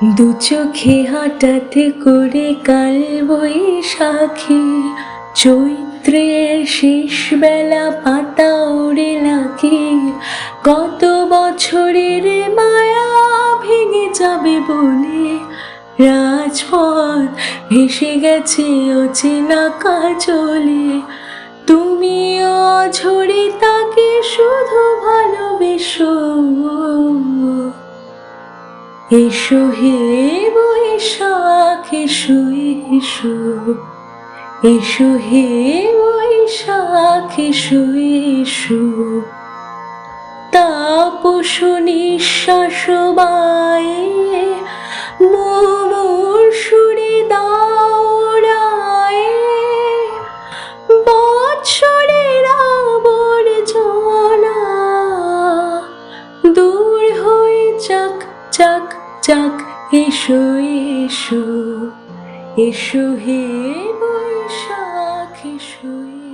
দু চোখে হঠাৎ করে কাল বৈশাখী, চৈত্রের শেষ বেলা পাতা ওড়ে লাকি। কত বছরের মায়া ভেঙে যাবে বলে রাজপথ ভেসে গেছে অচেনা কাজলে। তুমিও অঝরে তাকে শুধু ভালোবেসো। এসো হে বৈশাখ এসো এসো, এসো হে বৈশাখ এসো এসো। তাপস নিঃশ্বাস বায়ে মোমোর সুরে দাও রায়ে। বৎসরের আবর্জনা দূর হয়ে যাক যাক যাক। এসো এসো, এসো হে বৈশাখ এসো।